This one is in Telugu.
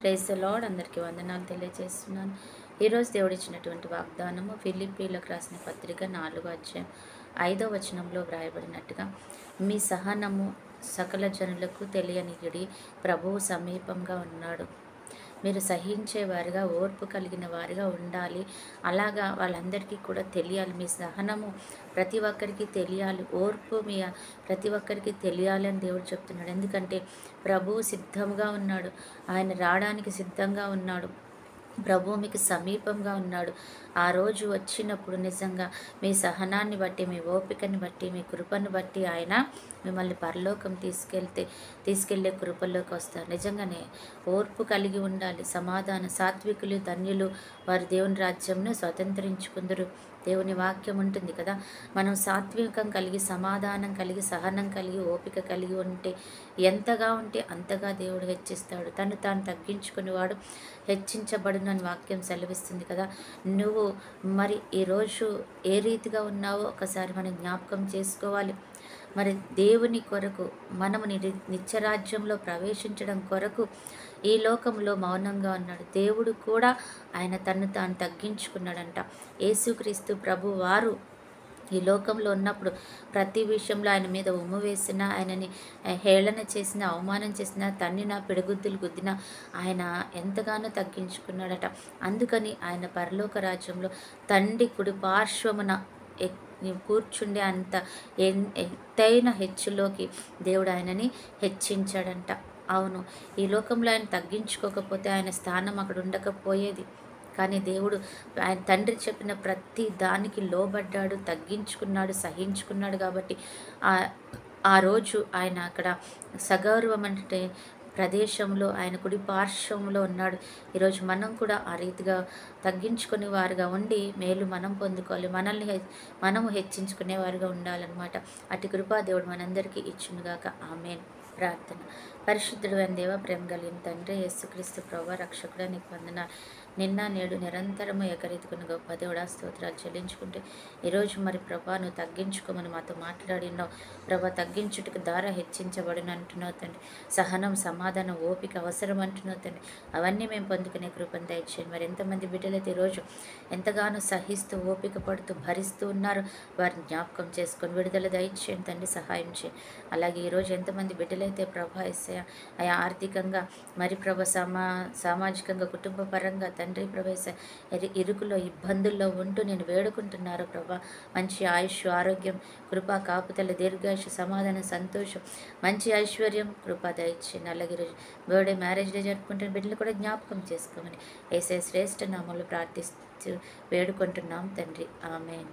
Praise the lord. అందరికీ వందనాలు తెలియజేస్తున్నాను. ఈరోజు దేవుడిచ్చినటువంటి వాగ్దానము ఫిలిప్పీలకు రాసిన పత్రిక 4వ అధ్యాయం 5వ వచనంలో వ్రాయబడినట్టుగా, మీ సహనము సకల జనులకు తెలియనియుడి, ప్రభువు సమీపంగా ఉన్నాడు. మీరు సహించేవారిగా, ఓర్పు కలిగిన వారిగా ఉండాలి. అలాగా వాళ్ళందరికీ కూడా తెలియాలి. మీ సహనము ప్రతి ఒక్కరికి తెలియాలి, ఓర్పు మీ ప్రతి ఒక్కరికి తెలియాలి అని దేవుడు చెప్తున్నాడు. ఎందుకంటే ప్రభువు సిద్ధంగా ఉన్నాడు, ఆయన రావడానికి సిద్ధంగా ఉన్నాడు. ప్రభువు మీకు సమీపంగా ఉన్నాడు. ఆ రోజు వచ్చినప్పుడు నిజంగా మీ సహనాన్ని బట్టి, మీ ఓపికని బట్టి, మీ కృపను బట్టి ఆయన మిమ్మల్ని పరలోకం తీసుకెళ్లే కృపలోకి వస్తారు. నిజంగానే ఓర్పు కలిగి ఉండాలి. సాత్వికులు ధన్యులు, వారు దేవుని రాజ్యంను స్వతంత్రించుకుందరు. దేవుని వాక్యం ఉంటుంది కదా. మనం సాత్వికం కలిగి, సమాధానం కలిగి, సహనం కలిగి, ఓపిక కలిగి ఎంతగా ఉంటే అంతగా దేవుడు హెచ్చిస్తాడు. తను తాను తగ్గించుకునేవాడు హెచ్చించబడునని వాక్యం సెలవిస్తుంది కదా. నువ్వు మరి ఈరోజు ఏ రీతిగా ఉన్నావో ఒకసారి మనం జ్ఞాపకం చేసుకోవాలి. మరి దేవుని కొరకు మనము నిత్యరాజ్యంలో ప్రవేశించడం కొరకు ఈ లోకంలో మౌనంగా ఉన్నాడు. దేవుడు కూడా ఆయన తను తాను తగ్గించుకున్నాడంట. యేసుక్రీస్తు ప్రభు వారు ఈ లోకంలో ఉన్నప్పుడు ప్రతి విషయంలో ఆయన మీద ఉమ్ము వేసిన, ఆయనని హేళన చేసిన, అవమానం చేసిన, తన్నిన, పిడిగుద్దులు గుద్దిన ఆయన ఎంతగానో తగ్గించుకున్నాడట. అందుకని ఆయన పరలోక రాజ్యంలో తండ్రి కుడి పార్శ్వమున కూర్చుండే అంత ఎత్తైన హెచ్చులోకి దేవుడు ఆయనని హెచ్చించాడంట. అవును, ఈ లోకంలో ఆయన తగ్గించుకోకపోతే ఆయన స్థానం అక్కడ ఉండకపోయేది. కానీ దేవుడు ఆయన తండ్రి చెప్పిన ప్రతి దానికి లోబడ్డాడు, తగ్గించుకున్నాడు, సహించుకున్నాడు. కాబట్టి ఆ రోజు ఆయన అక్కడ సగౌరవం అంటే ప్రదేశంలో ఆయన కుడి పార్శ్వంలో ఉన్నాడు. ఈరోజు మనం కూడా ఆ రీతిగా తగ్గించుకునే వారుగా ఉండి మేలు మనం పొందుకోవాలి. మనము హెచ్చించుకునే వారుగా ఉండాలన్నమాట. అటు కృపా దేవుడు మనందరికీ ఇచ్చునుగాక. ఆమేన్. ప్రార్థన. పరిశుద్ధుడైన దేవ, ప్రేమ కలిగిన తండ్రి, యేసుక్రీస్తు ప్రభువా, రక్షకుడా, నీకు వందనాలు. నిన్న నేడు నిరంతరము ఏకరీతికున్న గొప్ప దేవుడా, స్తోత్రాలు చెల్లించుకుంటే ఈరోజు మరి ప్రభా నువ్వు తగ్గించుకోమని మాతో మాట్లాడినావు. ప్రభా తగ్గించుటకు దార హెచ్చించబడిన అంటున్నావు తండ్రి. సహనం, సమాధానం, ఓపిక అవసరం అంటున్నావు తండ్రి. అవన్నీ మేము పొందుకునే కృపను దయచేయండి. మరి ఎంతమంది బిడ్డలైతే ఈరోజు ఎంతగానో సహిస్తూ, ఓపిక పడుతూ, భరిస్తూ ఉన్నారు, వారిని జ్ఞాపకం చేసుకొని విడుదల దయచేయండి తండ్రి, సహాయం చేయండి. అలాగే ఈరోజు ఎంతమంది బిడ్డలైతే ప్రభా అయా ఆర్థికంగా, మరి ప్రభ సామాజికంగా, కుటుంబ పరంగా తండ్రి ప్రవేశ ఇరుకులో, ఇబ్బందుల్లో ఉంటూ నేను వేడుకుంటున్నారు ప్రభా. మంచి ఆయుష్, ఆరోగ్యం, కృపా, కాపుతల, దీర్ఘాయుష, సమాధానం, సంతోషం, మంచి ఐశ్వర్యం, కృపా దయచేయండి. అలాగే ఈరోజు బర్త్డే, మ్యారేజ్ డే జరుపుకుంటున్న బిడ్డలు కూడా జ్ఞాపకం చేసుకోమని యేసయ్య శ్రేష్ఠ నామములో ప్రార్థిస్తూ వేడుకుంటున్నాం తండ్రి. ఆమేన్.